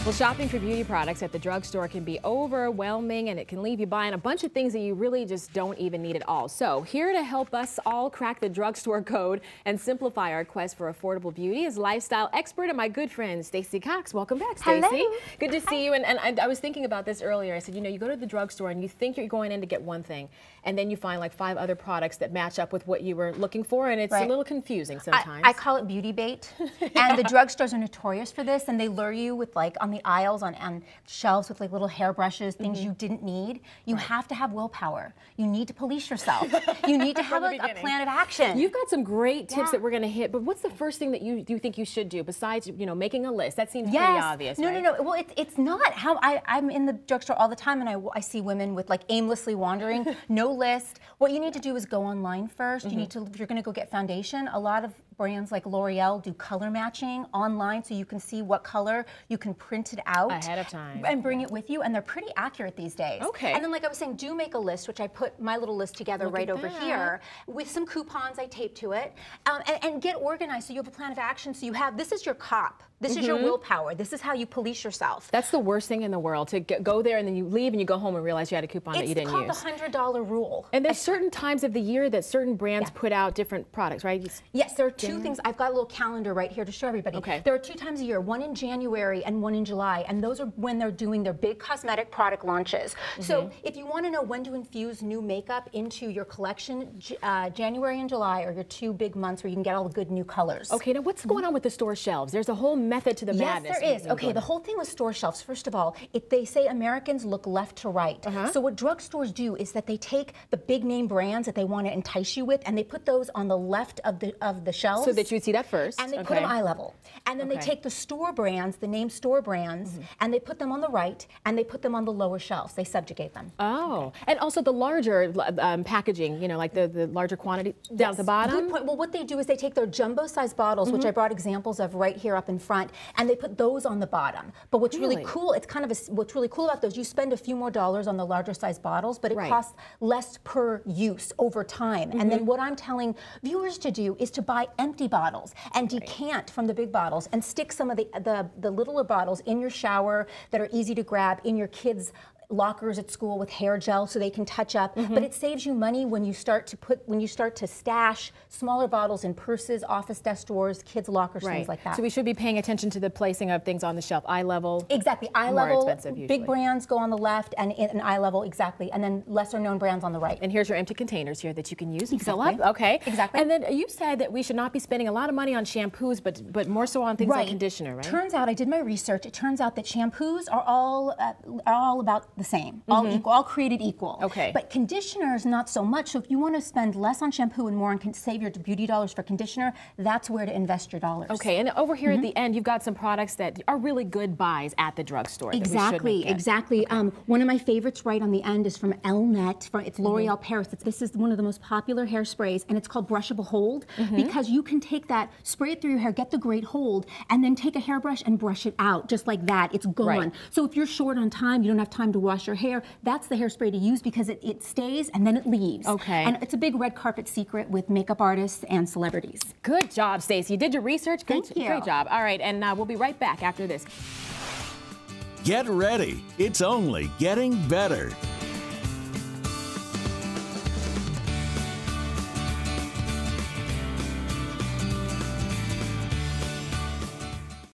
Well, shopping for beauty products at the drugstore can be overwhelming, and it can leave you buying a bunch of things that you really just don't even need at all. So here to help us all crack the drugstore code and simplify our quest for affordable beauty is lifestyle expert and my good friend, Stacy Cox. Welcome back, Stacy. Hello. Good to see you. And I was thinking about this earlier. I said, you know, you go to the drugstore and you think you're going in to get one thing, and then you find like 5 other products that match up with what you were looking for, and it's a little confusing sometimes. I call it beauty bait. And the drugstores are notorious for this, and they lure you with like on the aisles, on shelves with like little hairbrushes, things you didn't need. You have to have willpower. You need to police yourself. You need to have a plan of action. You've got some great tips that we're going to hit, but what's the first thing that you think you should do besides, you know, making a list? That seems pretty obvious, right? No. Well, it's not. I'm in the drugstore all the time, and I see women with like aimlessly wandering, no list. What you need to do is go online first. You need to, if you're going to go get foundation, a lot of brands like L'Oreal do color matching online, so you can see what color, you can print it out ahead of time and bring it with you, and they're pretty accurate these days. Okay. And then, like I was saying, do make a list, which I put my little list together right over here with some coupons I tape to it, and get organized so you have a plan of action. So you have, this is your cop. This is your willpower. This is how you police yourself. That's the worst thing in the world, to go there and then you leave and you go home and realize you had a coupon that you didn't use. It's called the $100 rule. And there's certain times of the year that certain brands put out different products, right? Yes, there are 2 things. I've got a little calendar right here to show everybody. Okay. There are 2 times a year, one in January and one in July, and those are when they're doing their big cosmetic product launches. So if you want to know when to infuse new makeup into your collection, January and July are your 2 big months where you can get all the good new colors. Okay, now what's going on with the store shelves? There's a whole method to the madness. Yes, there is. Okay, the whole thing with store shelves, first of all, they say Americans look left to right. So what drugstores do is that they take the big name brands that they want to entice you with, and they put those on the left of the shelves. So that you would see that first. And they put them eye level. And then they take the store brands, the name store brands, and they put them on the right, and they put them on the lower shelves. They subjugate them. Oh, and also the larger packaging, you know, like the larger quantity down at the bottom? Good point. Well, what they do is they take their jumbo-sized bottles, which I brought examples of right here up in front, and they put those on the bottom. But what's really cool, it's kind of what's really cool about those, you spend a few more dollars on the larger size bottles, but it costs less per use over time. And then what I'm telling viewers to do is to buy empty bottles and decant from the big bottles and stick some of the littler bottles in your shower that are easy to grab, in your kids' lockers at school with hair gel so they can touch up. But it saves you money when you start to stash smaller bottles in purses, office desk drawers, kids' lockers, things like that. So we should be paying attention to the placing of things on the shelf, eye level. Exactly, eye level. More expensive usually. Big brands go on the left and in eye level, exactly, and then lesser known brands on the right. And here's your empty containers here that you can use and fill up. Okay. Exactly. And then you said that we should not be spending a lot of money on shampoos, but more so on things like conditioner, right? Turns out, I did my research. It turns out that shampoos are all about the same, all equal, all created equal. Okay. But conditioners, not so much. So if you want to spend less on shampoo and more and save your beauty dollars for conditioner, that's where to invest your dollars. Okay. And over here at the end, you've got some products that are really good buys at the drugstore. Exactly. Exactly. One of my favorites right on the end is from Elnet. It's L'Oreal Paris. This is one of the most popular hairsprays, and it's called Brushable Hold, because you can take that, spray it through your hair, get the great hold, and then take a hairbrush and brush it out just like that. It's gone. So if you're short on time, you don't have time to wash your hair, that's the hairspray to use because it stays and then it leaves. Okay. And it's a big red carpet secret with makeup artists and celebrities. Good job, Stacey. You did your research. Thank you. Great job. All right, and we'll be right back after this. Get ready. It's only getting better.